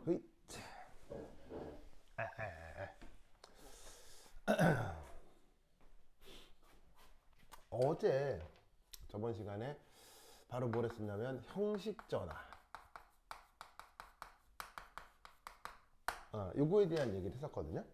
으이. 어제 저번 시간에 바로 뭘 했었냐면 형식 전화 요거에 대한 얘기를 했었거든요.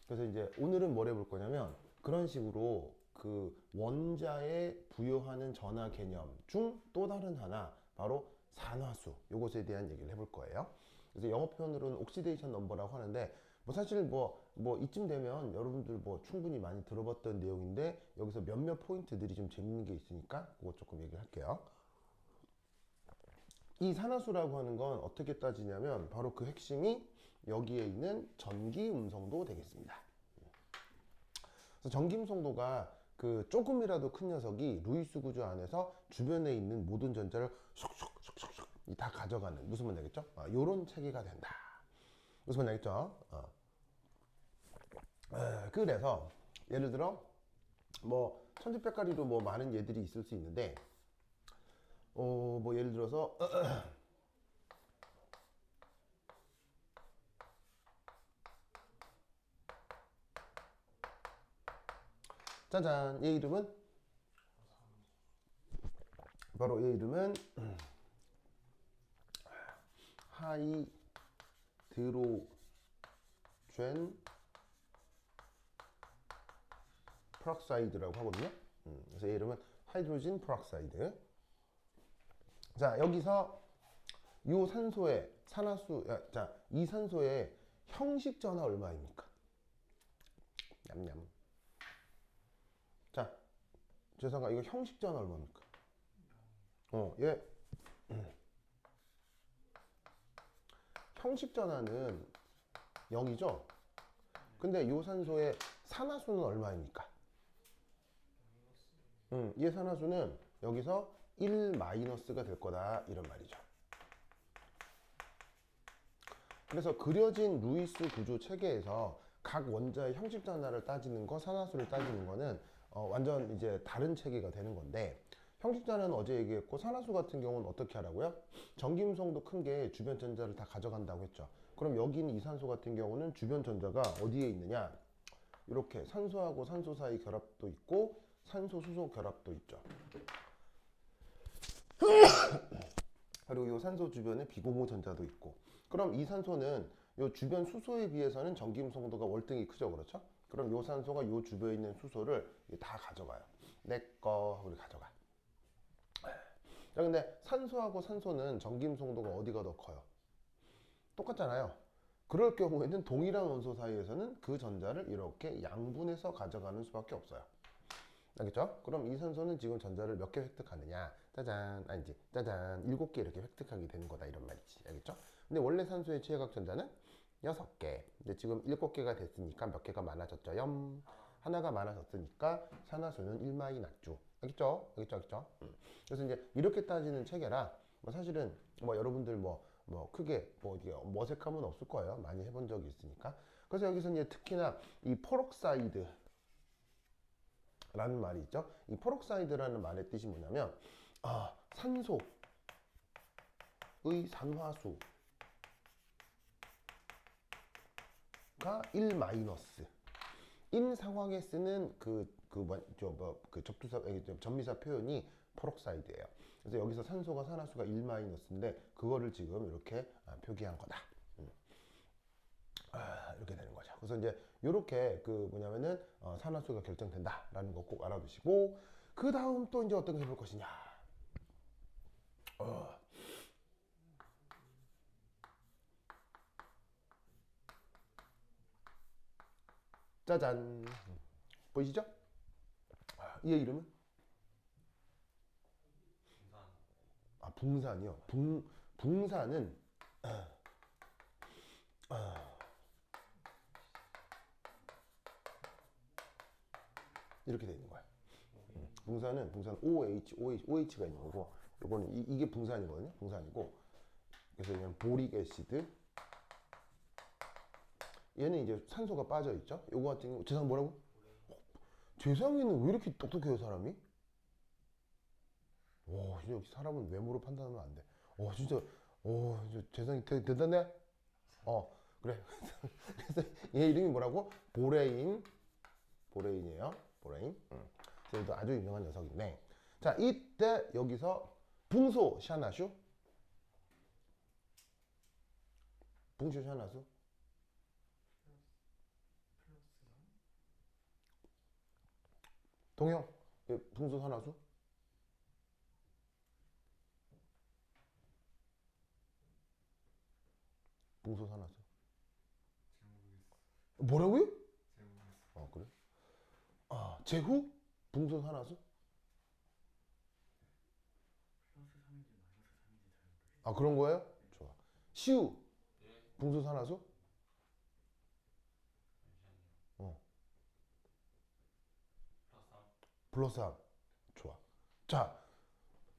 그래서 이제 오늘은 뭘 해볼 거냐면 그런 식으로 그 원자에 부여하는 전화 개념 중 또 다른 하나 바로 산화수 요것에 대한 얘기를 해볼 거예요. 그래서 영어 표현으로는 옥시데이션 넘버라고 하는데 뭐 사실 뭐 이쯤 되면 여러분들 뭐 충분히 많이 들어봤던 내용인데 여기서 몇몇 포인트들이 좀 재밌는 게 있으니까 그거 조금 얘기를 할게요. 이 산화수라고 하는 건 어떻게 따지냐면 바로 그 핵심이 여기에 있는 전기 음성도 되겠습니다. 그래서 전기 음성도가 그 조금이라도 큰 녀석이 루이스 구조 안에서 주변에 있는 모든 전자를 슉슉슉슉슉 다 가져가는 무슨 말인지 알겠죠? 요런 체계가 된다. 무슨 말인지 알겠죠? 그래서 예를 들어 뭐 천지백가리로 뭐 많은 예들이 있을 수 있는데 뭐 예를 들어서 짜잔 얘 이름은 바로 얘 이름은 하이드로젠 프락사이드라고 하거든요. 그래서 얘 이름은 하이드로젠 프락사이드. 자 여기서 이 산소의 산화수 이 산소의 형식 전하 얼마입니까? 냠냠. 자 죄송합니다. 이거 형식 전하 얼마입니까? 얘 형식 전하는 0이죠. 근데 이 산소의 산화수는 얼마입니까? 얘 산화수는 여기서 1 마이너스가 될 거다 이런 말이죠. 그래서 그려진 루이스 구조 체계에서 각 원자의 형식 전하를 따지는 거, 산화수를 따지는 거는 완전 이제 다른 체계가 되는 건데 형식 전하는 어제 얘기했고 산화수 같은 경우는 어떻게 하라고요? 전기음성도 큰 게 주변 전자를 다 가져간다고 했죠. 그럼 여기 있는 이산소 같은 경우는 주변 전자가 어디에 있느냐? 이렇게 산소하고 산소 사이 결합도 있고 산소 수소 결합도 있죠. 그리고 이 산소 주변에 비공유 전자도 있고. 그럼 이 산소는 이 주변 수소에 비해서는 전기음성도가 월등히 크죠, 그렇죠? 그럼 이 산소가 이 주변에 있는 수소를 다 가져가요. 내 거 우리 가져가. 자, 근데 산소하고 산소는 전기음성도가 어디가 더 커요? 똑같잖아요. 그럴 경우에는 동일한 원소 사이에서는 그 전자를 이렇게 양분해서 가져가는 수밖에 없어요. 알겠죠? 그럼 이 산소는 지금 전자를 몇 개 획득하느냐? 짜잔, 아니지, 짜잔, 7개 이렇게 획득하게 되는 거다 이런 말이지. 알겠죠? 근데 원래 산소의 최외각 전자는 6개. 근데 지금 7개가 됐으니까 몇 개가 많아졌죠? 하나가 많아졌으니까 산화수는 1마이 낮죠. 알겠죠? 알겠죠? 알겠죠? 그래서 이제 이렇게 따지는 체계라 뭐 사실은 뭐 여러분들 뭐 크게 뭐 어디 어색함은 없을 거예요. 많이 해본 적이 있으니까. 그래서 여기서 이제 특히나 이 포럭사이드 라는 말이 있죠. 이 포럭사이드라는 말의 뜻이 뭐냐면 산소의 산화수가 1 마이너스 인 상황에 쓰는 그 접두사 전미사 표현이 포럭사이드예요. 그래서 여기서 산소가 산화수가 1 마이너스인데 그거를 지금 이렇게 표기한 거다. 이렇게 되는 거죠. 그래서 이제 이렇게 그 뭐냐면은 산화수가 결정된다라는 거 꼭 알아두시고 그 다음 또 이제 어떤 거 해볼 것이냐. 어, 짜잔 보이시죠? 이 이름은 붕산이요. 붕산은 이렇게 돼 있는 거야. 붕산 OH가 있는 거고 이거는 이게 붕산이거든요. 붕산이고 그래서 그냥 보릭 애시드 얘는 이제 산소가 빠져 있죠. 요거 같은 경우 재상 뭐라고? 재상이는 왜 이렇게 똑똑해요 사람이? 와 진짜 역시 사람은 외모로 판단하면 안 돼. 진짜 재상이 대단해. 그래. 그래서 얘 이름이 뭐라고? 보레인. 보레인이에요. 보레인. 그래도 아주 유명한 녀석인데. 자, 이때 여기서 붕소 샤나슈. 붕쇼 샤나수. 동영. 붕소 샤나수. 붕소 샤나수. 뭐라고요? 그래? 제후? 붕소 샤나수? 그런 거예요? 좋아. 시우? 붕소 샤나수? 어. 플러스 3. 좋아. 자,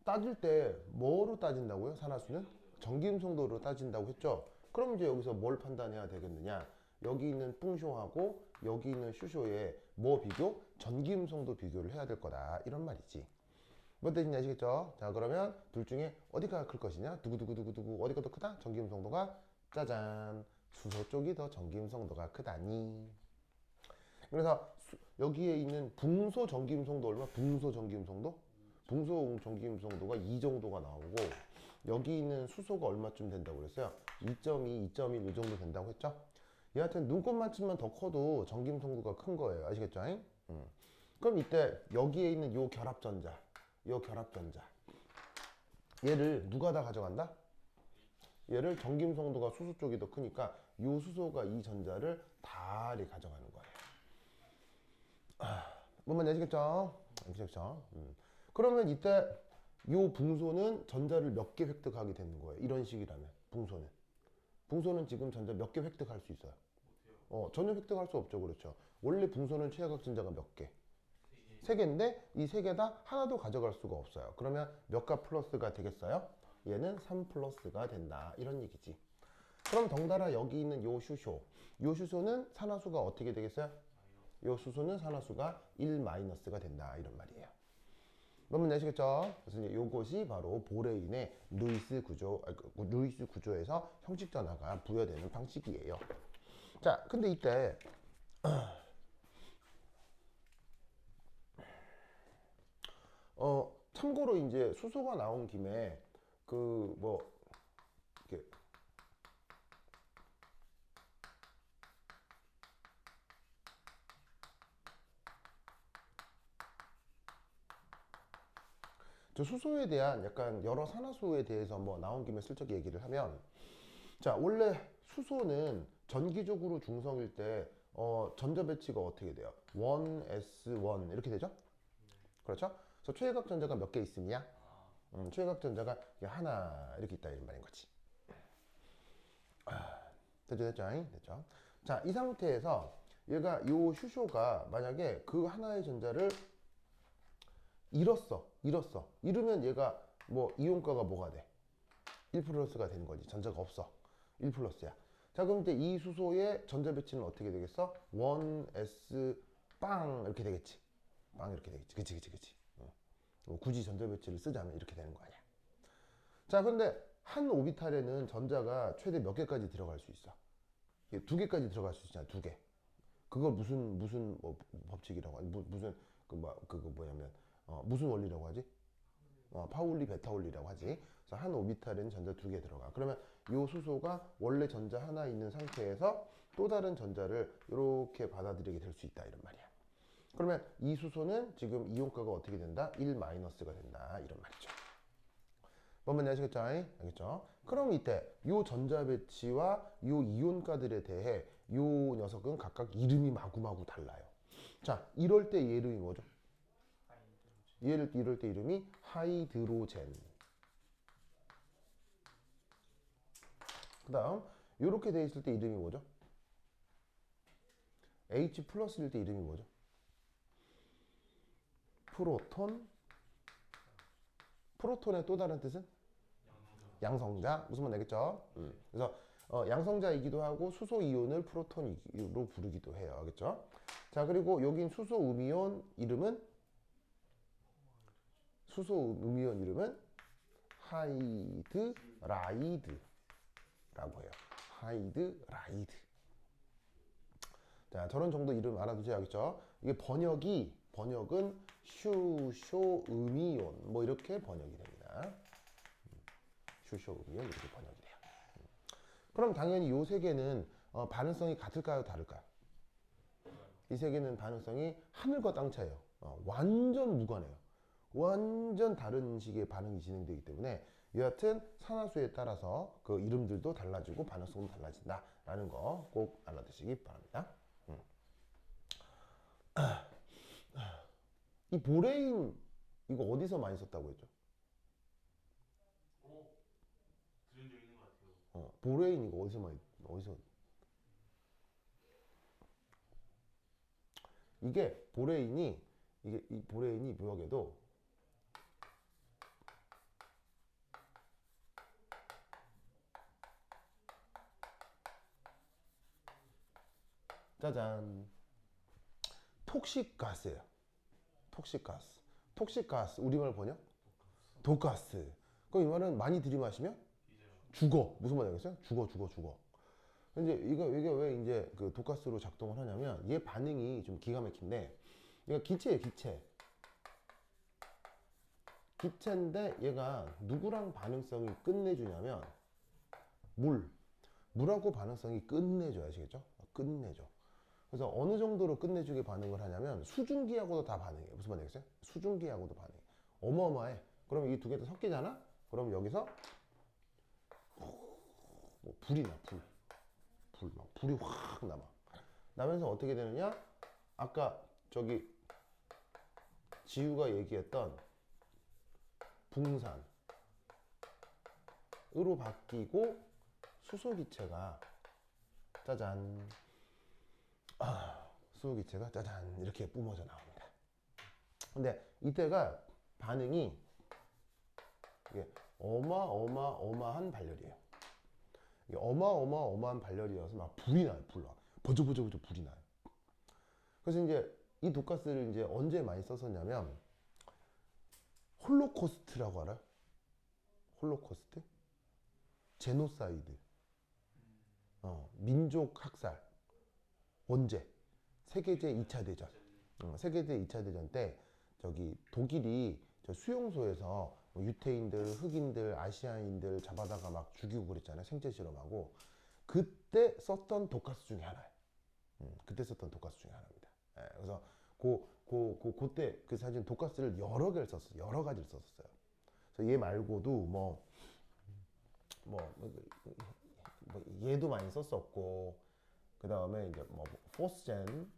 따질 때 뭐로 따진다고요? 산화수는? 전기음성도로 따진다고 했죠? 그럼 이제 여기서 뭘 판단해야 되겠느냐? 여기 있는 뿡쇼하고 여기 있는 슈쇼의 뭐 비교? 전기음성도 비교를 해야 될 거다. 이런 말이지. 뭔 뜻인지 아시겠죠? 자, 그러면 둘 중에 어디가 클 것이냐? 두구두구두구두구 어디가 더 크다? 전기음성도가 짜잔. 수소 쪽이 더 전기음성도가 크다니. 그래서 여기에 있는 붕소 전기음성도 얼마? 붕소 전기음성도? 붕소 전기음성도가 2 정도가 나오고 여기 있는 수소가 얼마쯤 된다고 그랬어요? 2.2, 2.1 이 정도 된다고 했죠? 여하튼 눈곱만큼만 더 커도 전기음성도가 큰 거예요. 아시겠죠? 그럼 이때 여기에 있는 요 결합전자 얘를 누가 다 가져간다? 얘를 전기음성도가 수소 쪽이 더 크니까 요 수소가 이 전자를 다 가져가는 거예요. 뭔 말인지 아시겠죠? 아시겠죠? 그러면 이때 요 붕소는 전자를 몇 개 획득하게 되는 거예요. 이런 식이라면 붕소는 지금 전자 몇 개 획득할 수 있어요? 전혀 획득할 수 없죠. 그렇죠? 원래 붕소는 최하각 전자가 몇 개? 3개인데 이 3개 다 하나도 가져갈 수가 없어요. 그러면 몇 가 플러스가 되겠어요? 얘는 3 플러스가 된다. 이런 얘기지. 그럼 덩달아 여기 있는 요 슈소는 산화수가 어떻게 되겠어요? 요 수소는 산화수가 1 마이너스가 된다. 이런 말이에요. 여러분 아시겠죠? 그래서 이제 요것이 바로 보레인의 루이스 구조에서 형식 전화가 부여되는 방식이에요. 자, 근데 이때 참고로 이제 수소가 나온 김에 그 뭐 이렇게 저 수소에 대한 약간 여러 산화수에 대해서 뭐 나온 김에 슬쩍 얘기를 하면, 자, 원래 수소는 전기적으로 중성일 때 전자 배치가 어떻게 돼요? 1s1 이렇게 되죠? 그렇죠? 그래서 최외각 전자가 몇 개 있음이야? 최외각 전자가 하나 이렇게 있다 이런 말인 거지. 됐죠? 자, 이 상태에서 얘가 요 슈쇼가 만약에 그 하나의 전자를 잃으면 얘가 뭐 이온가가 뭐가 돼? 1 플러스가 되는 거지. 전자가 없어. 1 플러스야. 자, 그럼 이제 이 수소의 전자 배치는 어떻게 되겠어? 1s 빵 이렇게 되겠지. 빵 이렇게 되겠지. 그치. 굳이 전자 배치를 쓰자면 이렇게 되는 거 아니야. 자, 근데 한 오비탈에는 전자가 최대 몇 개까지 들어갈 수 있어? 2개까지 들어갈 수 있잖아. 2개. 그걸 무슨 뭐 법칙이라고 하지? 무슨 그거 뭐냐면 무슨 원리라고 하지? 파울리 베타울리라고 하지. 그래서 한 오비탈에는 전자 2개 들어가. 그러면 이 수소가 원래 전자 하나 있는 상태에서 또 다른 전자를 이렇게 받아들이게 될 수 있다 이런 말이야. 그러면 이 수소는 지금 이온가가 어떻게 된다? 1 마이너스가 된다 이런 말이죠. 뭔 말인지 아시겠죠? 알겠죠? 그럼 이때 요 전자 배치와 요 이온가들에 대해 요 녀석은 각각 이름이 마구마구 달라요. 자, 이럴 때 얘 이름이 뭐죠? 이럴 때 이름이 하이드로젠. 그 다음 이렇게 돼 있을 때 이름이 뭐죠? H 플러스일 때 이름이 뭐죠? 프로톤. 프로톤의 또 다른 뜻은? 양성자. 무슨 말 알겠죠? 그래서 양성자이기도 하고 수소 이온을 프로톤으로 부르기도 해요. 알겠죠? 자, 그리고 여긴 수소 음이온 이름은 하이드라이드라고 해요. 하이드, 라이드. 자, 저런 정도 이름 알아두셔야겠죠. 이게 번역은 슈, 쇼, 음이온 뭐 이렇게 번역이 됩니다. 슈, 쇼, 음이온 이렇게 번역이 돼요. 그럼 당연히 요 세 개는 반응성이 같을까요, 다를까요? 이 세 개는 반응성이 하늘과 땅 차이예요. 완전 무관해요. 완전 다른 식의 반응이 진행되기 때문에 여하튼 산화수에 따라서 그 이름들도 달라지고 반응성도 달라진다라는 거 꼭 알아두시기 바랍니다. 이 보레인 이거 어디서 많이 썼다고 했죠? 들은 적 있는 것 같아요. 보레인 이거 어디서 이게 이 보레인이 묘하게도 짜잔 톡식가스예요. 톡식가스 우리말 번역? 독가스. 그럼 이 말은 많이 들이마시면 죽어. 무슨 말이겠어요? 죽어. 이제 이게 왜 이제 그 독가스로 작동을 하냐면 얘 반응이 좀 기가 막힌데 얘가 기체예요, 기체인데 얘가 누구랑 반응성이 끝내주냐면 물하고 반응성이 끝내줘야 아시겠죠? 끝내줘. 그래서 어느 정도로 끝내주게 반응을 하냐면 수증기하고도 다 반응해요. 무슨 말이겠어요? 수증기하고도 반응해. 어마어마해. 그럼 이 두 개 다 섞이잖아? 그럼 여기서 뭐 불이 나, 불이 확 나면서 어떻게 되느냐? 아까 저기 지우가 얘기했던 붕산으로 바뀌고 수소기체가 짜잔 수소기체가 짜잔 이렇게 뿜어져 나옵니다. 근데 이때가 반응이 이게 어마어마한 발열이에요. 이게 어마어마한 발열이어서 막 불이 나요. 버저버저 불이 나요. 그래서 이제 이 독가스를 이제 언제 많이 썼었냐면 홀로코스트라고 알아요? 홀로코스트? 제노사이드. 민족 학살. 언제? 세계제 2차 대전. 세계대 2차 대전 때 저기 독일이 저 수용소에서 뭐 유태인들, 흑인들, 아시아인들 잡아다가 막 죽이고 그랬잖아요. 생체 실험하고. 그때 썼던 독가스 중에 하나예요. 그때 썼던 독가스 중에 하나입니다. 예, 그래서 그때 그 사진 독가스를 여러 가지를 썼었어요. 그래서 얘 말고도 뭐 얘도 많이 썼었고, 그 다음에 이제 뭐 포스젠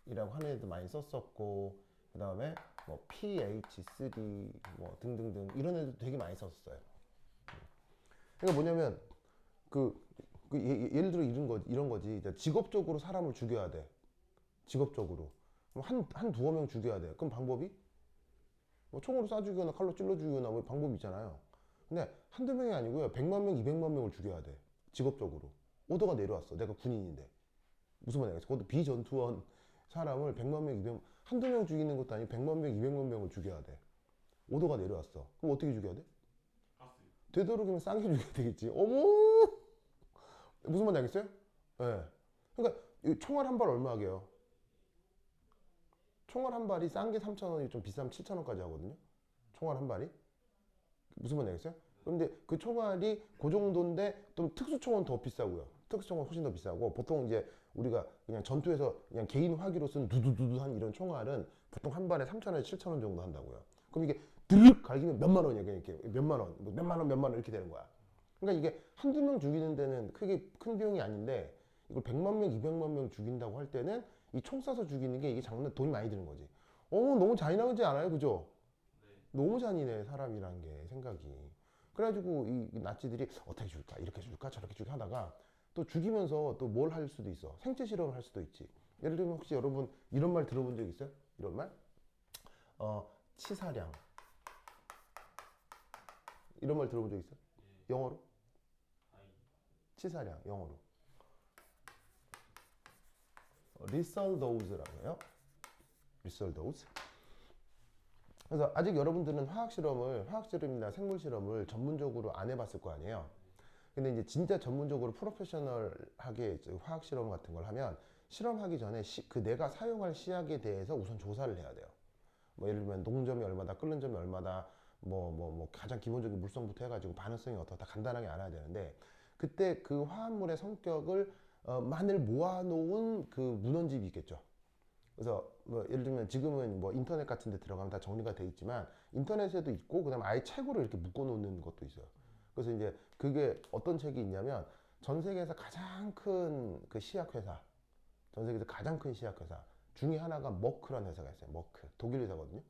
이라고 하는 애도 많이 썼었고, 그 다음에 뭐 PH3 뭐 등등등 이런 애도 되게 많이 썼었어요. 그러니까 뭐냐면 예를 들어 이런 거지. 직업적으로 사람을 죽여야 돼. 직업적으로 한 두어 명 죽여야 돼. 그럼 방법이 뭐 총으로 쏴 죽이거나 칼로 찔러 죽이거나 뭐 방법이 있잖아요. 근데 한두 명이 아니고요. 100만 명, 200만 명을 죽여야 돼. 직업적으로. 오더가 내려왔어. 내가 군인인데. 무슨 말이야? 그것도 비전투원 사람을 100만 명, 200만 한두 명 죽이는 것도 아니고 100만 명, 200만 명을 죽여야 돼. 오더가 내려왔어. 그럼 어떻게 죽여야 돼? 되도록이면 싸게 죽여야 되겠지. 어머! 무슨 말인지 알겠어요? 예. 네. 그러니까 총알 한 발 얼마 하게요? 총알 한 발이 싼 게 3,000원이 좀 비싸면 7,000원까지 하거든요. 총알 한 발이. 무슨 말인지 알겠어요? 그런데 그 총알이 그 정도인데 좀 특수총은 더 비싸고요. 특수총은 훨씬 더 비싸고, 보통 이제 우리가 그냥 전투에서 그냥 개인 화기로 쓴 두두두두한 이런 총알은 보통 한 발에 3,000원에서 7,000원 정도 한다고요. 그럼 이게 드륵 갈기면 몇만 원이야. 그냥 이렇게 몇만 원, 몇만 원 이렇게 되는 거야. 그러니까 이게 한두 명 죽이는 데는 크게 큰 비용이 아닌데, 이걸 100만 명, 200만 명 죽인다고 할 때는 이 총 쏴서 죽이는 게 이게 장난 돈이 많이 드는 거지. 너무 잔인하지 않아요? 그죠? 너무 잔인해, 사람이란 게 생각이. 그래가지고 이 나치들이 어떻게 줄까, 이렇게 줄까, 저렇게 줄까 하다가 또 죽이면서 또 뭘 할 수도 있어. 생체 실험을 할 수도 있지. 예를 들면 혹시 여러분 이런 말 들어본 적 있어요? 이런 말? 치사량. 이런 말 들어본 적 있어요? 영어로? 치사량, 영어로. 리설 도우즈라고 해요. 리설 도우즈. 그래서 아직 여러분들은 화학 실험이나 생물 실험을 전문적으로 안 해봤을 거 아니에요. 근데 이제 진짜 전문적으로 프로페셔널하게 이제 화학 실험 같은 걸 하면 실험하기 전에 그 내가 사용할 시약에 대해서 우선 조사를 해야 돼요. 뭐 예를 들면 농점이 얼마다, 끓는 점이 얼마다, 뭐 가장 기본적인 물성부터 해가지고 반응성이 어떻다 간단하게 알아야 되는데 그때 그 화합물의 성격을 만을 모아놓은 그 문헌집이 있겠죠. 그래서 뭐 예를 들면 지금은 뭐 인터넷 같은 데 들어가면 다 정리가 돼 있지만 인터넷에도 있고 그다음에 아예 책으로 이렇게 묶어 놓는 것도 있어요. 그래서 이제 그게 어떤 책이 있냐면 전 세계에서 가장 큰 그 시약 회사, 전 세계에서 가장 큰 시약 회사 중에 하나가 머크라는 회사가 있어요. 머크. 독일 회사거든요.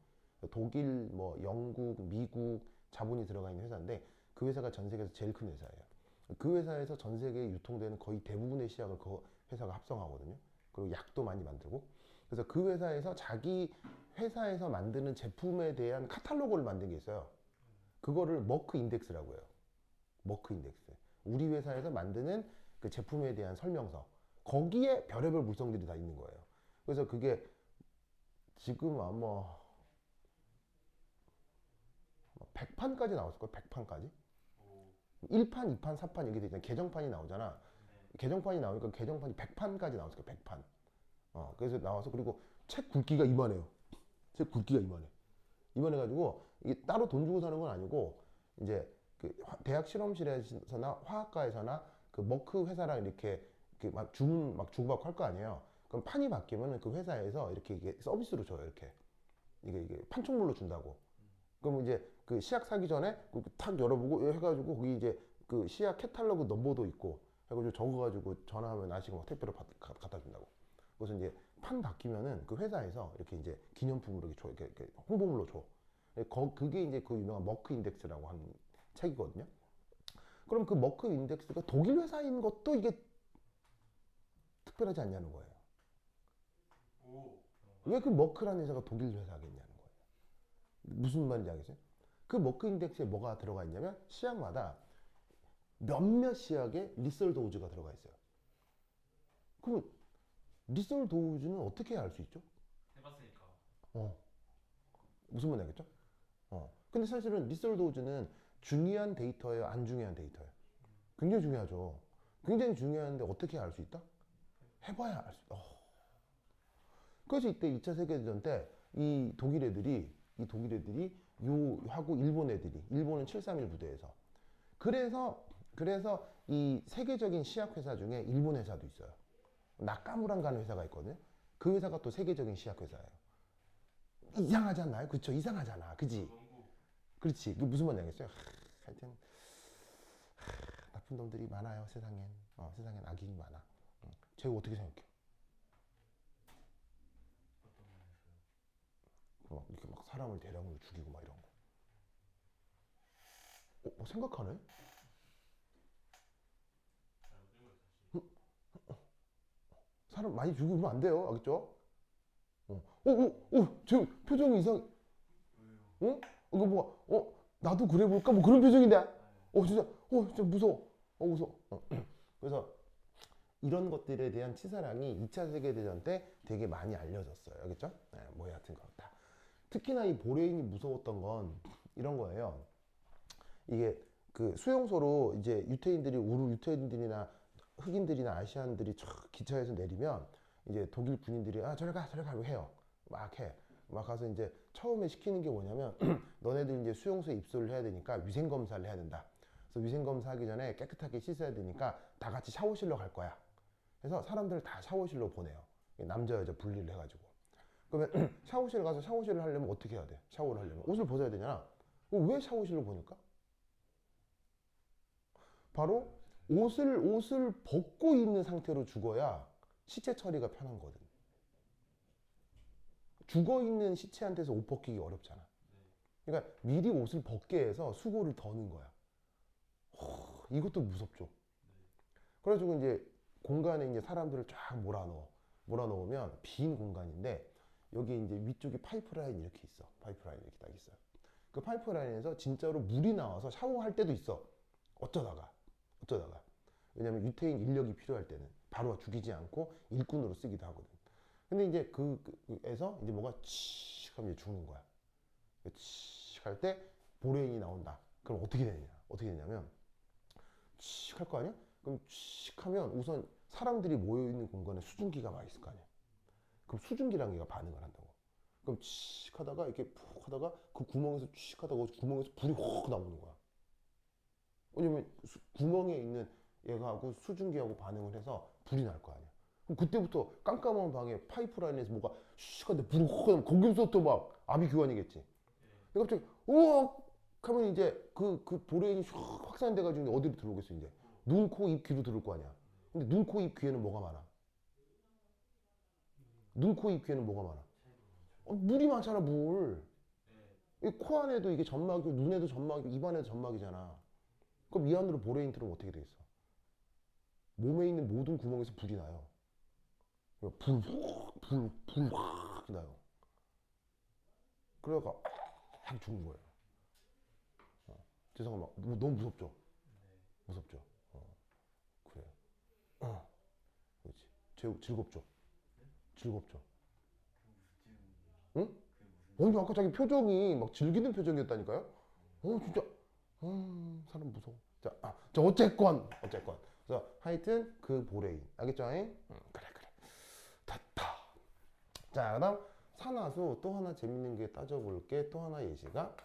독일, 뭐 영국, 미국 자본이 들어가 있는 회사인데 그 회사가 전 세계에서 제일 큰 회사예요. 그 회사에서 전 세계에 유통되는 거의 대부분의 시약을 그 회사가 합성하거든요. 그리고 약도 많이 만들고. 그래서 그 회사에서 자기 회사에서 만드는 제품에 대한 카탈로그를 만든 게 있어요. 그거를 머크 인덱스라고 해요. 머크 인덱스. 우리 회사에서 만드는 그 제품에 대한 설명서. 거기에 별의별 물성들이 다 있는 거예요. 그래서 그게 지금 아마 100판까지 나왔을 거예요. 100판까지. 1판, 2판, 4판 이렇게 되잖아. 개정판이 나오잖아. 개정판이 나오니까 개정판이 100판까지 나왔을 거예요. 100판. 그래서 나와서 그리고 책 굵기가 이만해요. 책 굵기가 이만해. 이만해가지고 이게 따로 돈 주고 사는 건 아니고 이제 그 대학 실험실에서나 화학과에서나 그 머크 회사랑 이렇게 막 주문 막 주고받고 할 거 아니에요. 그럼 판이 바뀌면은 그 회사에서 이렇게 이게 서비스로 줘요. 이렇게 이게 판촉물로 준다고. 그럼 이제 그 시약 사기 전에 탁 열어보고 해가지고 거기 이제 그 시약 캐탈로그 넘버도 있고 해가지고 적어가지고 전화하면 아시고 막 택배로 갖다 준다고. 그래서 이제 판 바뀌면은 그 회사에서 이렇게 이제 기념품으로 이렇게 줘, 이렇게 홍보물로 줘. 그게 이제 그 유명한 머크 인덱스라고 하는 책이거든요. 그럼 그 머크 인덱스가 독일 회사인 것도 이게 특별하지 않냐는 거예요. 왜 그 머크라는 회사가 독일 회사겠냐는 거예요. 무슨 말인지 알겠어요? 그 머크 인덱스에 뭐가 들어가 있냐면 시약마다 몇몇 시약에 리설 도우즈가 들어가 있어요. 그럼 리설 도우즈는 어떻게 알 수 있죠? 해봤으니까. 무슨 말인지 알겠죠? 근데 사실은 리설 도우즈는 중요한 데이터예요, 안 중요한 데이터예요? 굉장히 중요하죠. 굉장히 중요한데 어떻게 알 수 있다? 해봐야 알 수 있다. 그래서 이때 2차 세계대전 때 이 독일 애들이 요 하고 일본 애들이 일본은 731 부대에서 그래서 이 세계적인 시약 회사 중에 일본 회사도 있어요. 나카무라라는 회사가 있거든요. 그 회사가 또 세계적인 시약 회사예요. 이상하지 않나요? 그쵸? 이상하잖아. 그지? 그렇지. 그 무슨 말인지 알겠어요? 하여튼 나쁜 놈들이 많아요. 세상엔. 세상엔 악인이 많아. 제가 어떻게 생각해? 이렇게 막 사람을 대량으로 죽이고 막 이런 거. 뭐 생각하네? 사람 많이 죽이면 안 돼요. 알겠죠? 저 표정이 이상. 이거 뭐, 나도 그래 볼까? 뭐 그런 표정인데. 진짜 무서워. 무서워. 그래서 이런 것들에 대한 치사량이 2차 세계대전 때 되게 많이 알려졌어요. 알겠죠? 네, 뭐 여하튼 그렇다. 특히나 이 보레인이 무서웠던 건 이런 거예요. 이게 그 수용소로 이제 유태인들이나 흑인들이나 아시안들이 기차에서 내리면 이제 독일 군인들이 저리 가 해요. 막 해. 막 가서 이제 처음에 시키는 게 뭐냐면 너네들 이제 수용소에 입소를 해야 되니까 위생 검사를 해야 된다. 그래서 위생 검사하기 전에 깨끗하게 씻어야 되니까 다 같이 샤워실로 갈 거야. 그래서 사람들 다 샤워실로 보내요. 남자 여자 분리를 해가지고. 그러면 샤워실 가서 샤워실을 하려면 어떻게 해야 돼? 샤워를 하려면 옷을 벗어야 되잖아. 왜 샤워실로 보니까? 바로 옷을 벗고 있는 상태로 죽어야 시체 처리가 편한 거든. 죽어 있는 시체한테서 옷 벗기기 어렵잖아. 그러니까 미리 옷을 벗게 해서 수고를 더 넣은 거야. 이것도 무섭죠. 그래가지고 이제 공간에 이제 사람들을 쫙 몰아넣으면 빈 공간인데 여기 이제 위쪽에 파이프라인 이렇게 있어. 파이프라인 이렇게 딱 있어요. 그 파이프라인에서 진짜로 물이 나와서 샤워할 때도 있어. 어쩌다가. 왜냐면 유태인 인력이 필요할 때는 바로 죽이지 않고 일꾼으로 쓰기도 하거든. 근데 이제 그에서 이제 뭐가 칙 하면 이제 죽는 거야. 칙 할 때 보레인이 나온다. 그럼 어떻게 되냐면 칙 할 거 아니야? 그럼 칙 하면 우선 사람들이 모여있는 공간에 수증기가 막 있을 거 아니야. 그럼 수증기랑 얘가 반응을 한다고. 그럼 칙 하다가 이렇게 푹 하다가 그 구멍에서 칙 하다가 구멍에서 불이 확 나오는 거야. 왜냐면 구멍에 있는 얘가하고 수증기하고 반응을 해서 불이 날 거 아니야. 그럼 그때부터 깜깜한 방에 파이프라인에서 뭐가 슉 하는데 불이 확 나면 거기서부터 막 아비 규환이겠지. 근데 갑자기 우억 하면 이제 그 보레인이 슉 확산돼가지고 어디로 들어오겠어 이제. 눈, 코, 입, 귀로 들어올 거 아니야. 근데 눈, 코, 입, 귀에는 뭐가 많아? 눈, 코, 입, 귀에는 뭐가 많아? 물이 많잖아, 물. 이 코 안에도 이게 점막이고, 눈에도 점막이고, 입 안에도 점막이잖아. 그럼 이 안으로 보레인 들어오면 어떻게 되겠어? 몸에 있는 모든 구멍에서 불이 나요. 불 확 나요. 그래가 확 죽은 거예요. 죄송합니다. 너무 무섭죠? 무섭죠? 그래. 그렇지. 즐겁죠? 즐겁죠? 응? 아니, 아까 자기 표정이 막 즐기는 표정이었다니까요? 진짜. 사람 무서워. 자, 어쨌건. 그래서 하여튼 그 보레인. 알겠죠? 그래. 됐다. 자, 그 다음 산화수 또 하나 재밌는 게 따져볼게. 또 하나 예시가.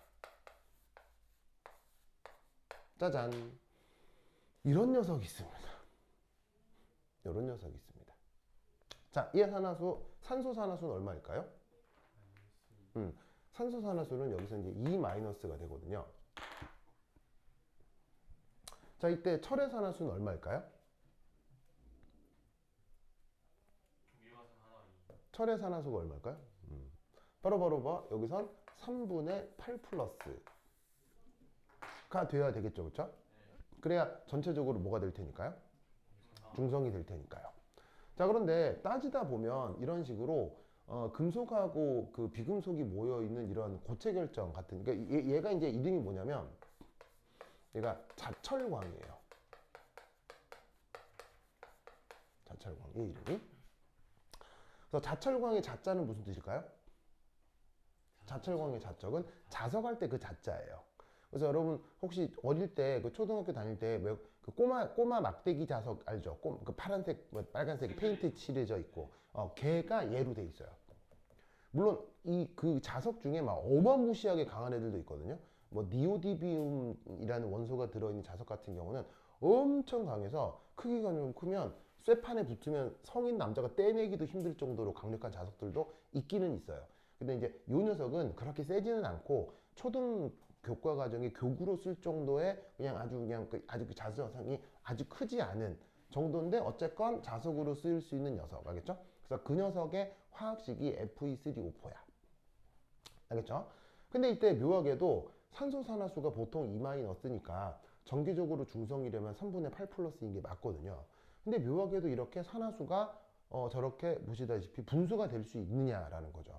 짜잔. 이런 녀석이 있습니다. 이런 녀석이 있습니다. 자, 이 산소 산화수는 얼마일까요? 산소 산화수는 여기서 이제 E-가 되거든요. 자, 이때 철의 산화수는 얼마일까요? 철의 산화수가 얼마일까요? 바로 봐. 여기선 3분의 8 플러스가 돼야 되겠죠, 그렇죠? 그래야 전체적으로 뭐가 될 테니까요? 중성이 될 테니까요. 자, 그런데 따지다 보면 이런 식으로 금속하고 그 비금속이 모여 있는 이런 고체 결정 같은, 그러니까 얘가 이제 이름이 뭐냐면 얘가 자철광이에요. 자철광, 얘 이름이. 그래서 자철광의 자자는 무슨 뜻일까요? 자철광의 자적은 자석할 때 그 자자예요. 그래서 여러분 혹시 어릴 때 그 초등학교 다닐 때 그 꼬마 막대기 자석 알죠? 그 파란색, 빨간색 페인트 칠해져 있고, 걔가 얘로 돼 있어요. 물론 이 그 자석 중에 막 어마무시하게 강한 애들도 있거든요. 뭐 니오디뷴이라는 원소가 들어있는 자석 같은 경우는 엄청 강해서 크기가 좀 크면 쇠판에 붙으면 성인 남자가 떼내기도 힘들 정도로 강력한 자석들도 있기는 있어요. 근데 이제 이 녀석은 그렇게 세지는 않고 초등 교과 과정에 교구로 쓸 정도의 아주 그 자석이 아주 크지 않은 정도인데 어쨌건 자석으로 쓰일 수 있는 녀석, 알겠죠? 그래서 그 녀석의 화학식이 Fe3O4야. 알겠죠? 근데 이때 묘하게도 산소산화수가 보통 E-니까 정기적으로 중성이려면 3분의 8 플러스인 게 맞거든요. 근데 묘하게도 이렇게 산화수가 저렇게 보시다시피 분수가 될 수 있느냐라는 거죠.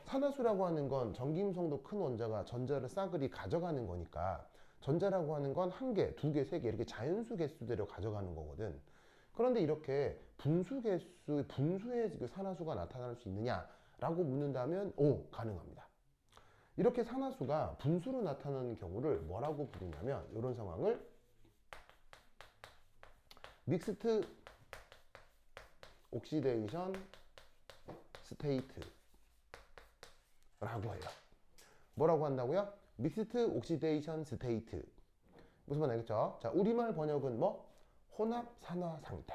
산화수라고 하는 건 전기음성도 큰 원자가 전자를 싸그리 가져가는 거니까 전자라고 하는 건 한 개, 두 개, 세 개 이렇게 자연수 개수대로 가져가는 거거든. 그런데 이렇게 분수의 그 산화수가 나타날 수 있느냐라고 묻는다면 가능합니다. 이렇게 산화수가 분수로 나타나는 경우를 뭐라고 부르냐면 이런 상황을 믹스트 옥시데이션 스테이트 라고 해요. 뭐라고 한다고요? 믹스트 옥시데이션 스테이트. 무슨 말 알겠죠? 자, 우리말 번역은 뭐? 혼합 산화 상태.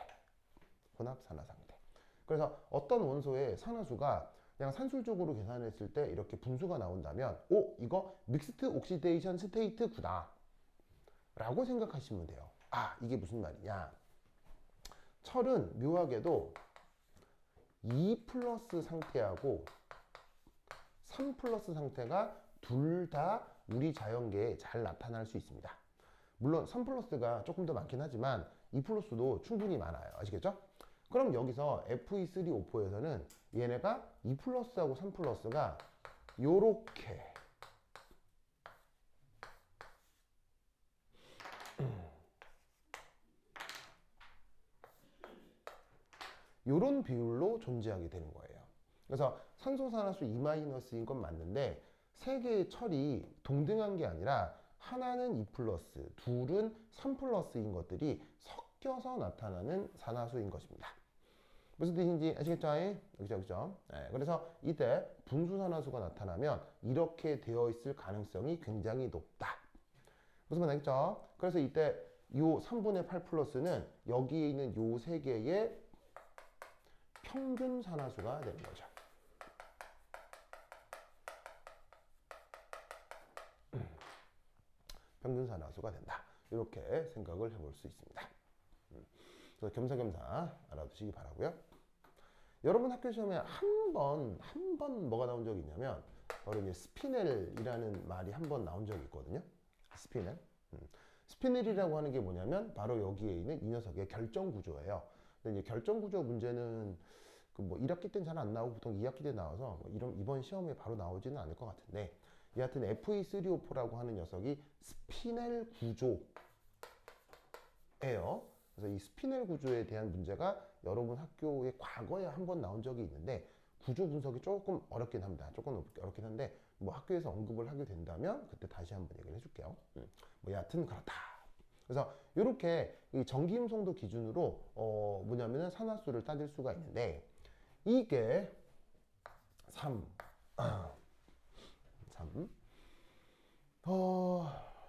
혼합 산화 상태. 그래서 어떤 원소의 산화수가 그냥 산술적으로 계산했을 때 이렇게 분수가 나온다면 이거 믹스트 옥시데이션 스테이트구나 라고 생각하시면 돼요. 이게 무슨 말이냐? 철은 묘하게도 2 플러스 상태하고 3 플러스 상태가 둘 다 우리 자연계에 잘 나타날 수 있습니다. 물론 3 플러스가 조금 더 많긴 하지만 2 플러스도 충분히 많아요. 아시겠죠? 그럼 여기서 Fe3O4에서는 얘네가 2 플러스하고 3 플러스가 요렇게 요런 비율로 존재하게 되는 거예요. 그래서 산소산화수 E-인 건 맞는데 세 개의 철이 동등한 게 아니라 하나는 2 플러스, 둘은 3 플러스인 것들이 섞여서 나타나는 산화수인 것입니다. 무슨 뜻인지 아시겠죠? 그죠, 그죠? 네, 그래서 이때 분수산화수가 나타나면 이렇게 되어 있을 가능성이 굉장히 높다. 무슨 말 알겠죠? 그래서 이때 요 3분의 8 플러스는 여기에 있는 요 세 개의 평균 산화수가 되는 거죠. 평균 산화수가 된다. 이렇게 생각을 해볼 수 있습니다. 그래서 겸사겸사 알아두시기 바라고요. 여러분 학교 시험에 한 번 뭐가 나온 적이 있냐면 바로 이제 스피넬이라는 말이 한 번 나온 적이 있거든요. 스피넬. 스피넬이라고 하는 게 뭐냐면 바로 여기에 있는 이 녀석의 결정 구조예요. 근데 이제 결정 구조 문제는 그 뭐 1학기 때는 잘 안 나오고 보통 2학기 때 나와서 뭐 이번 시험에 바로 나오지는 않을 것 같은데 여하튼 FE354라고 하는 녀석이 스피넬 구조예요. 그래서 이 스피넬 구조에 대한 문제가 여러분 학교에 과거에 한 번 나온 적이 있는데 구조 분석이 조금 어렵긴 합니다. 조금 어렵긴 한데 뭐 학교에서 언급을 하게 된다면 그때 다시 한번 얘기를 해줄게요. 뭐 여하튼 그렇다. 그래서 이렇게 이 전기음성도 기준으로 뭐냐면은 산화수를 따질 수가 있는데 이게 3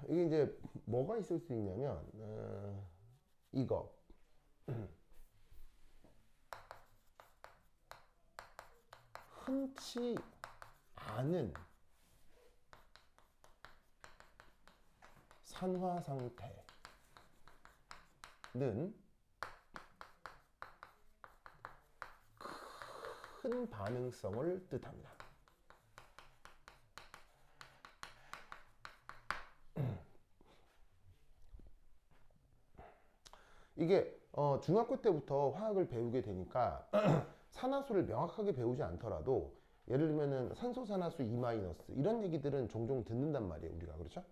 이게 이제 뭐가 있을 수 있냐면 이거 흔치 않은 산화 상태는 큰 반응성을 뜻합니다. 이게 중학교 때부터 화학을 배우게 되니까 산화수를 명확하게 배우지 않더라도 예를 들면은 산소산화수 E- 이런 얘기들은 종종 듣는단 말이에요 우리가. 그렇죠?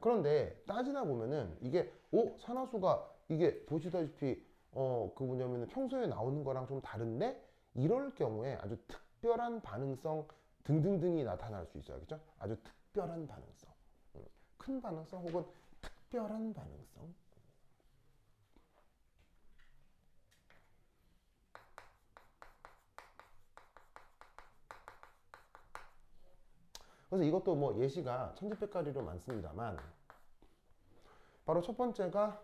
그런데 따지다 보면은 이게 산화수가 이게 보시다시피 그 뭐냐면은 평소에 나오는 거랑 좀 다른데 이럴 경우에 아주 특별한 반응성 등등등이 나타날 수 있어요. 그렇죠? 아주 특별한 반응성, 큰 반응성 혹은 특별한 반응성. 그래서 이것도 뭐 예시가 천지백가리로 많습니다만 바로 첫 번째가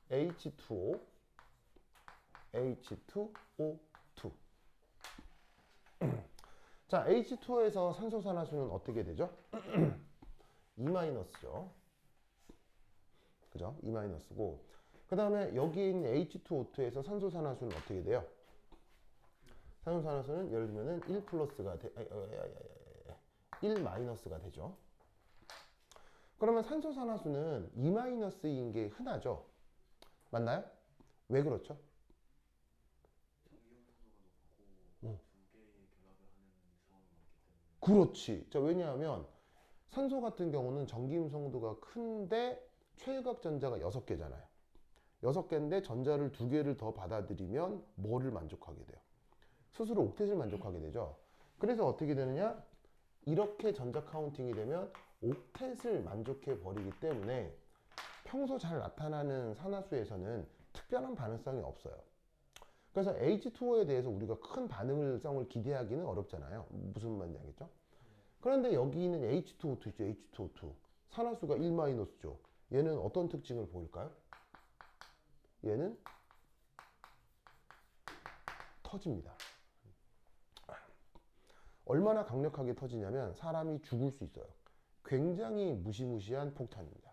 H2O, H2O2. 자, H2O에서 산소산화수는 어떻게 되죠? E-죠. 그죠? E-고. 그 다음에 여기 있는 H2O2에서 산소산화수는 어떻게 돼요? 산소산화수는 예를 들면은 1 플러스가 1 마이너스가 되죠. 그러면 산소산화수는 E-인 게 흔하죠. 맞나요? 왜 그렇죠? 그렇지. 자, 왜냐하면 산소 같은 경우는 전기음성도가 큰데 최외곽 전자가 6개잖아요. 6개인데 전자를 2개를 더 받아들이면 뭐를 만족하게 돼요? 스스로 옥텟을 만족하게 되죠. 그래서 어떻게 되느냐? 이렇게 전자 카운팅이 되면 옥텟을 만족해 버리기 때문에 평소 잘 나타나는 산화수에서는 특별한 반응성이 없어요. 그래서 H2O에 대해서 우리가 큰 반응성을 기대하기는 어렵잖아요. 무슨 말인지 알겠죠? 그런데 여기 있는 H2O2 있죠. H2O2. 산화수가 1-죠. 얘는 어떤 특징을 보일까요? 얘는 터집니다. 얼마나 강력하게 터지냐면 사람이 죽을 수 있어요. 굉장히 무시무시한 폭탄입니다.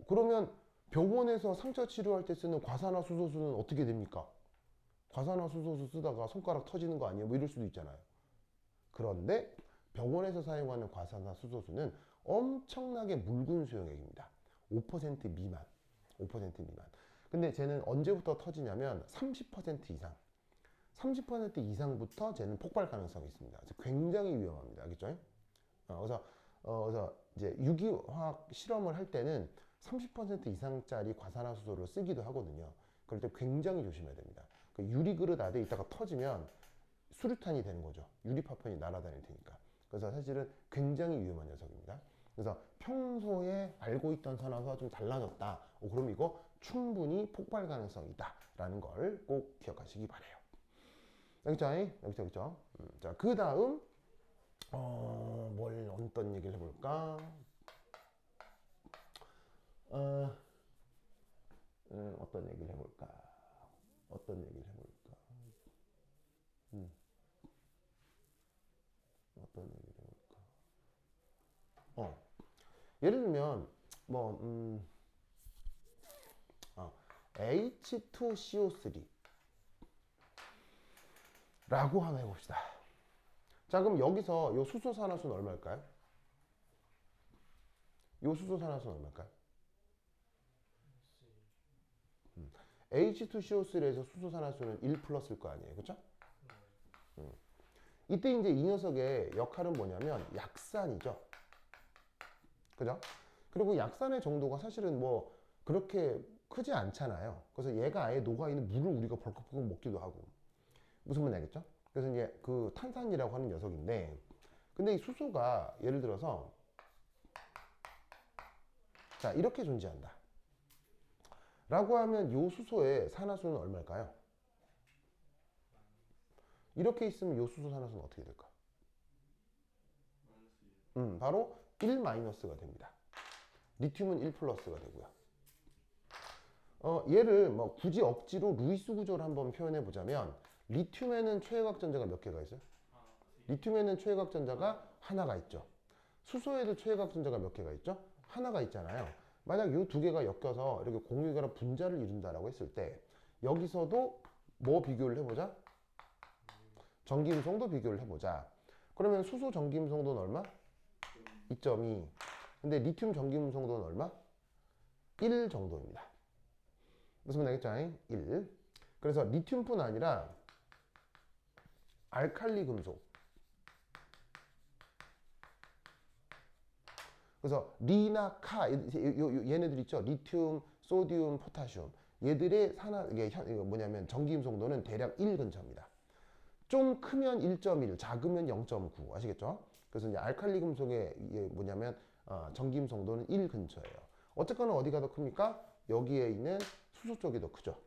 그러면 병원에서 상처 치료할 때 쓰는 과산화수소수는 어떻게 됩니까? 과산화수소수 쓰다가 손가락 터지는 거 아니에요? 뭐 이럴 수도 있잖아요. 그런데 병원에서 사용하는 과산화수소수는 엄청나게 묽은 수용액입니다. 5% 미만. 5% 미만. 근데 쟤는 언제부터 터지냐면 30% 이상. 30% 이상부터 쟤는 폭발 가능성이 있습니다. 그래서 굉장히 위험합니다. 알겠죠? 그래서 이제 유기화학 실험을 할 때는 30% 이상짜리 과산화수소를 쓰기도 하거든요. 그럴 때 굉장히 조심해야 됩니다. 그 유리 그릇 안에 있다가 터지면 수류탄이 되는 거죠. 유리 파편이 날아다닐 테니까. 그래서 사실은 굉장히 위험한 녀석입니다. 그래서 평소에 알고 있던 산화수와 좀 달라졌다. 그럼 이거 충분히 폭발 가능성이 있다라는 걸 꼭 기억하시기 바래요. 여기죠? 여기죠? 자, 그 다음 어떤 얘기를 해볼까? 어떤 얘기를 해볼까? 어떤 얘기를 해볼까? 어떤 얘기를 해볼까? 예를 들면 H2CO3 라고 한번 해봅시다. 자, 그럼 여기서 요 수소산화수는 얼마일까요? 요 수소산화수는 얼마일까요? H2CO3에서 수소산화수는 1 플러스일 거 아니에요, 그렇죠? 이때 이제 이 녀석의 역할은 뭐냐면 약산이죠, 그죠? 그리고 약산의 정도가 사실은 뭐 그렇게 크지 않잖아요. 그래서 얘가 아예 녹아있는 물을 우리가 벌컥벌컥 먹기도 하고. 무슨 말인지 알겠죠? 그래서 이제 그 탄산이라고 하는 녀석인데, 근데 이 수소가 예를 들어서 자 이렇게 존재한다 라고 하면 요 수소의 산화수는 얼마일까요? 이렇게 있으면 요 수소 산화수는 어떻게 될까? 바로 1 마이너스가 됩니다. 리튬은 1 플러스가 되고요. 얘를 뭐 굳이 억지로 루이스 구조를 한번 표현해 보자면, 리튬에는 최외곽 전자가 몇 개가 있어요? 리튬에는 최외곽 전자가 하나가 있죠. 수소에도 최외곽 전자가 몇 개가 있죠? 하나가 있잖아요. 만약 이 두 개가 엮여서 이렇게 공유결합 분자를 이룬다라고 했을 때, 여기서도 뭐 비교를 해보자? 전기음성도 비교를 해보자. 그러면 수소 전기음성도는 얼마? 2.2. 근데 리튬 전기음성도는 얼마? 1 정도입니다. 무슨 말인지 알겠죠? 1. 그래서 리튬뿐 아니라 알칼리 금속, 그래서 리나 카 얘네들 있죠? 리튬, 소디움, 포타슘. 얘들의 이게 뭐냐면 전기음성도는 대략 1 근처입니다. 좀 크면 1.1, 작으면 0.9. 아시겠죠? 그래서 이제 알칼리 금속의 이게 뭐냐면 전기음성도는 1 근처예요. 어쨌거나 어디가 더 큽니까? 여기에 있는 수소 쪽이 더 크죠.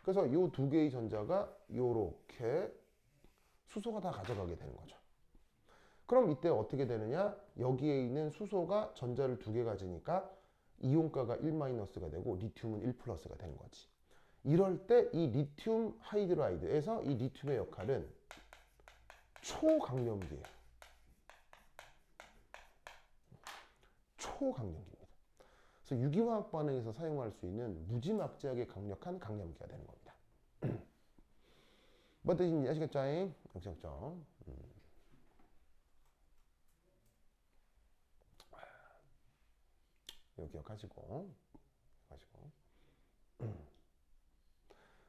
그래서 이 두 개의 전자가 요렇게 수소가 다 가져가게 되는 거죠. 그럼 이때 어떻게 되느냐? 여기에 있는 수소가 전자를 두 개 가지니까 이온가가 1-가 되고 리튬은 1 플러스가 되는 거지. 이럴 때 이 리튬 하이드라이드에서 이 리튬의 역할은 초강력이에요. 초강력입니다. 그래서 유기화학 반응에서 사용할 수 있는 무지막지하게 강력한 강염기가 되는 겁니다. 뭔 뜻인지 아시겠죠? 아시겠죠? 이거 기억하시고.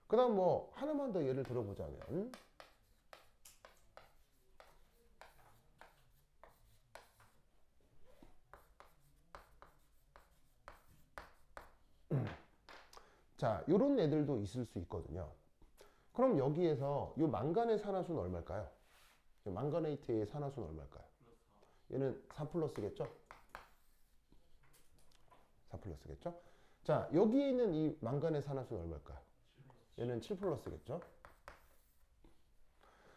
그 다음 뭐 하나만 더 예를 들어보자면, 자 요런 애들도 있을 수 있거든요. 그럼 여기에서 요 망간의 산화수는 얼마일까요? 망가네이트의 산화수는 얼마일까요? 얘는 4 플러스겠죠? 4 플러스겠죠? 자 여기에 있는 이 망간의 산화수는 얼마일까요? 얘는 7 플러스겠죠?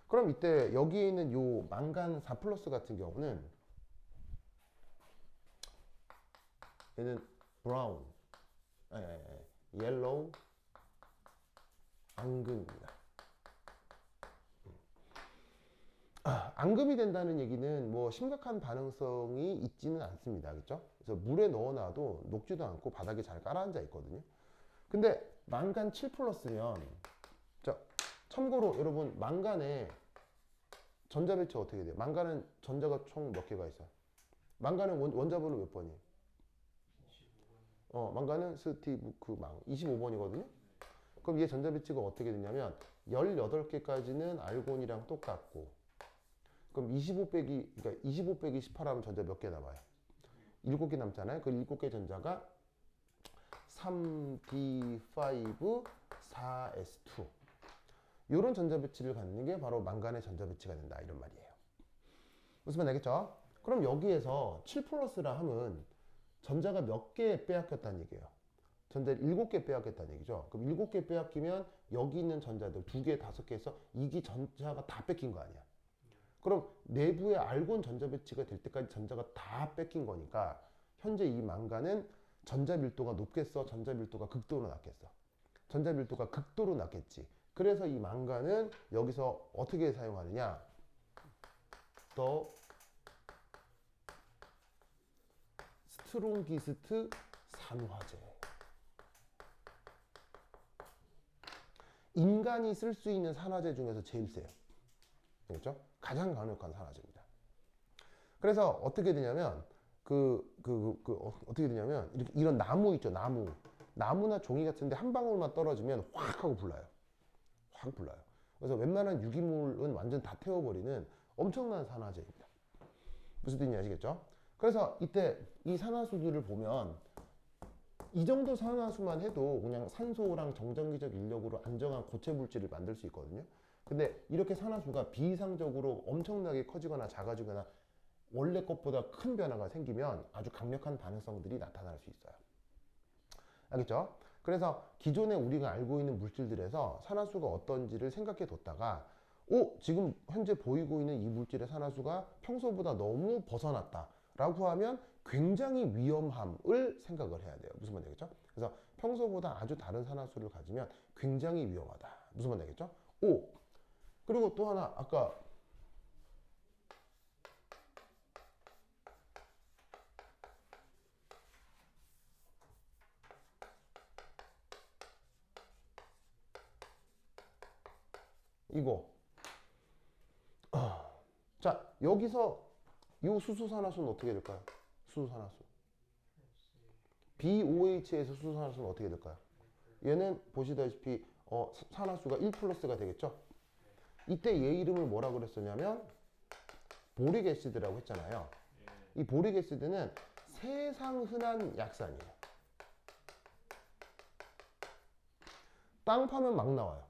그럼 이때 여기에 있는 요 망간 4 플러스 같은 경우는 얘는 브라운, 옐로우, 앙금입니다. 앙금이 된다는 얘기는 뭐 심각한 반응성이 있지는 않습니다. 그렇죠? 그래서 물에 넣어놔도 녹지도 않고 바닥에 잘 깔아앉아 있거든요. 근데 망간 7 플러스면, 자 참고로 여러분 망간에 전자 배치 어떻게 돼요? 망간은 전자가 총 몇 개가 있어요? 망간은 원자번호 몇 번이에요? 망간은 스티브크망 25번이거든요. 그럼 얘 전자 배치가 어떻게 되냐면 18개까지는 알곤이랑 똑같고, 그럼 25 빼기 18 하면 전자 몇 개 남아요? 7개 남잖아요. 그 7개 전자가 3d5 4s2 이런 전자 배치를 갖는 게 바로 망간의 전자 배치가 된다 이런 말이에요. 무슨 말 되겠죠? 그럼 여기에서 7 플러스라 함은 전자가 몇 개 빼앗겼다는 얘기예요. 전자를 7개 빼앗겼다는 얘기죠. 그럼 7개 빼앗기면 여기 있는 전자들 2개, 5개에서 이기 전자가 다 뺏긴 거 아니야. 그럼 내부에 알곤 전자 배치가 될 때까지 전자가 다 뺏긴 거니까 현재 이 망간은 전자 밀도가 높겠어? 전자 밀도가 극도로 낮겠어? 전자 밀도가 극도로 낮겠지. 그래서 이 망간은 여기서 어떻게 사용하느냐? 더 스트롱기스트 산화제. 인간이 쓸 수 있는 산화제 중에서 제일 세요. 그렇죠? 가장 강력한 산화제입니다. 그래서 어떻게 되냐면 어떻게 되냐면 이런 나무 있죠, 나무나 종이 같은데 한 방울만 떨어지면 확 하고 불나요. 확 불나요. 그래서 웬만한 유기물은 완전 다 태워버리는 엄청난 산화제입니다. 무슨 뜻인지 아시겠죠? 그래서 이때 이 산화수들을 보면 이 정도 산화수만 해도 그냥 산소랑 정전기적 인력으로 안정한 고체 물질을 만들 수 있거든요. 근데 이렇게 산화수가 비이상적으로 엄청나게 커지거나 작아지거나 원래 것보다 큰 변화가 생기면 아주 강력한 반응성들이 나타날 수 있어요. 알겠죠? 그래서 기존에 우리가 알고 있는 물질들에서 산화수가 어떤지를 생각해 뒀다가 지금 현재 보이고 있는 이 물질의 산화수가 평소보다 너무 벗어났다 라고 하면 굉장히 위험함을 생각을 해야 돼요. 무슨 말이 되겠죠? 그래서 평소보다 아주 다른 산화수를 가지면 굉장히 위험하다. 무슨 말이 되겠죠? 그리고 또 하나 아까 이거 자 여기서 이 수소산화수는 어떻게 될까요? 수소산화수 BOH에서 수소산화수는 어떻게 될까요? 얘는 보시다시피 산화수가 1 플러스가 되겠죠? 이때 얘 이름을 뭐라 그랬었냐면 보릭 애시드라고 했잖아요. 이 보릭 애시드는 세상 흔한 약산이에요. 땅 파면 막 나와요.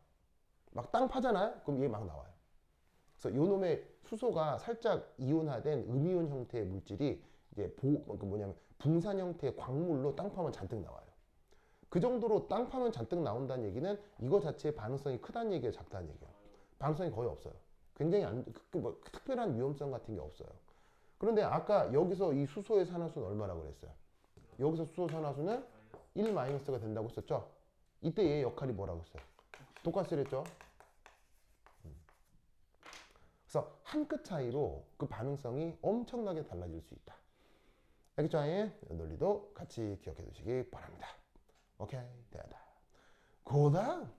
막 땅 파잖아요? 그럼 얘 막 나와요. 그래서 요 놈의 수소가 살짝 이온화된 음이온 형태의 물질이 이제 뭐냐면 붕산 형태의 광물로 땅 파면 잔뜩 나와요. 그 정도로 땅 파면 잔뜩 나온다는 얘기는 이거 자체의 반응성이 크다는 얘기예요, 작다는 얘기예요. 반응성이 거의 없어요. 굉장히 특별한 위험성 같은 게 없어요. 그런데 아까 여기서 이 수소의 산화수는 얼마나 그랬어요? 여기서 수소 산화수는 1-가 된다고 했었죠? 이때 얘의 역할이 뭐라고 했어요? 독가스랬죠? 그래서 한 끗 차이로 그 반응성이 엄청나게 달라질 수 있다. 알겠죠? 논리도 같이 기억해 두시기 바랍니다. 오케이, 됐다. 고다음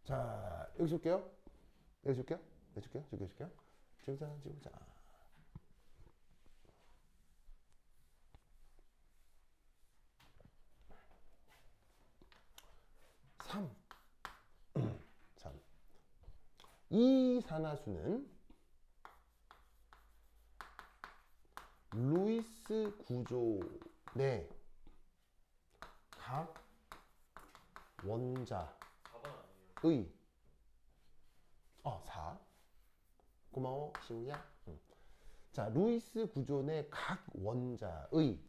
자, 여기 줄게요. 여기 줄게요. 여기 줄게요. 여기 줄게요. 지우자. 3. 이 산화수는 루이스 구조 내 각 원자의 4 고마워 시우야. 자, 루이스 구조 내 각 원자의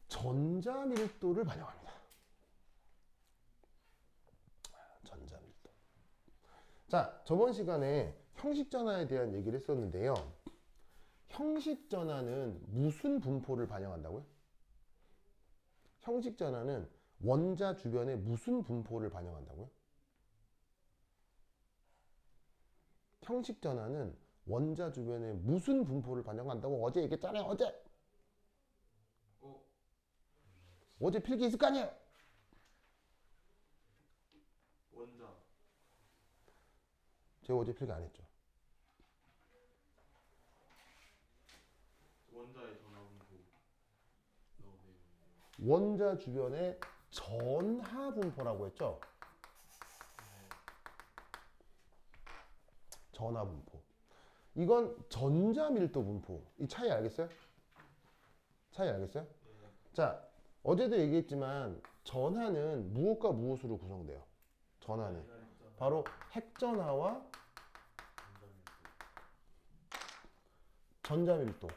전자 밀도를 반영합니다. 전자 밀도. 자, 저번 시간에 형식 전화에 대한 얘기를 했었는데요. 형식 전화는 무슨 분포를 반영한다고요? 형식 전화는 원자 주변에 무슨 분포를 반영한다고요? 형식 전화는 원자 주변에 무슨 분포를 반영한다고 어제 얘기했잖아요. 어제 필기 있을 거 아니에요? 원자. 제가 어제 필기 안 했죠. 원자의 전하분포. 원자 주변에 전하 분포라고 했죠. 전하 분포. 이건 전자 밀도 분포. 이 차이 알겠어요? 차이 알겠어요? 자, 어제도 얘기했지만 전하는 무엇과 무엇으로 구성돼요? 전하는 바로 핵전하와 전자밀도.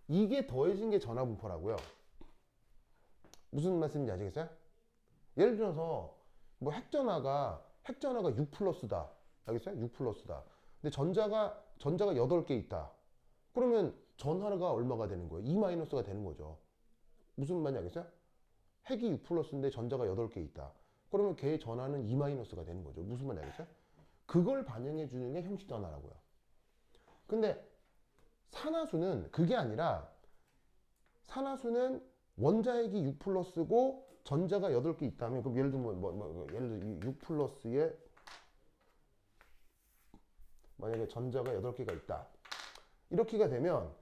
이게 더해진 게 전하분포라고요. 무슨 말씀인지 아시겠어요? 예를 들어서 뭐 핵전하가 6 플러스다. 알겠어요? 6 플러스다. 근데 전자가 8개 있다. 그러면 전하가 얼마가 되는 거예요? 2 마이너스가 되는 거죠. 무슨 말인지 알겠어요? 핵이 6 플러스인데 전자가 8개 있다. 그러면 걔의 전하는 2 마이너스가 되는 거죠. 무슨 말인지 알겠어요? 그걸 반영해 주는 게 형식 전하라고요. 근데 산화수는 그게 아니라 산화수는 원자핵이 6 플러스고 전자가 8개 있다면 그럼 예를 들면 예를 들어 6 플러스에 만약에 전자가 8개가 있다. 이렇게가 되면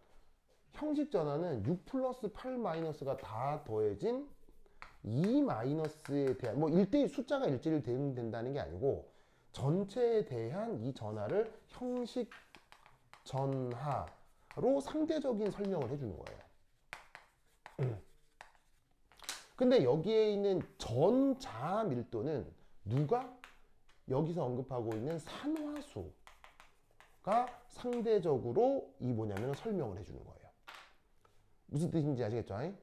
형식 전하는 6 플러스 8 마이너스가 다 더해진 2 마이너스에 대한 뭐 숫자가 일제를 대응된다는 게 아니고 전체에 대한 이 전하를 형식 전하로 상대적인 설명을 해주는 거예요. 근데 여기에 있는 전자 밀도는 누가 여기서 언급하고 있는 산화수가 상대적으로 이 뭐냐면 설명을 해주는 거예요. 무슨 뜻인지 아시겠죠?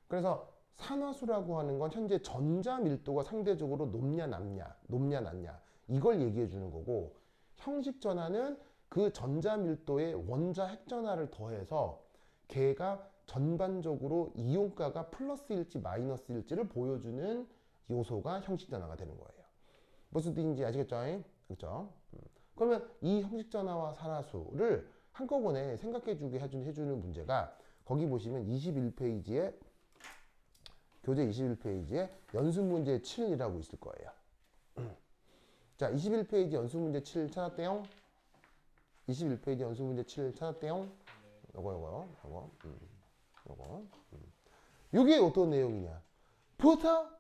그래서 산화수라고 하는 건 현재 전자 밀도가 상대적으로 높냐 낮냐 이걸 얘기해 주는 거고, 형식 전하는 그 전자 밀도에 원자 핵 전하를 더해서 걔가 전반적으로 이온가가 플러스일지 마이너스일지를 보여주는 요소가 형식 전하가 되는 거예요. 무슨 뜻인지 아시겠죠? 그렇죠? 그러면 이 형식 전하와 산화수를 한꺼번에 생각해 주게 해주는 문제가 거기 보시면 21페이지에 교재 21페이지에 연습문제 7이라고 있을 거예요. 자, 21페이지 연습문제 7 찾았대요? 21페이지 연습문제 7 찾았대요? 요거. 요게 어떤 내용이냐? 부터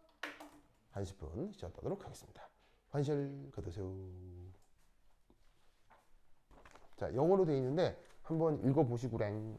1-10분 쉬었다도록 하겠습니다. 환실 거두세요. 자, 영어로 되어 있는데 한번 읽어보시구랭.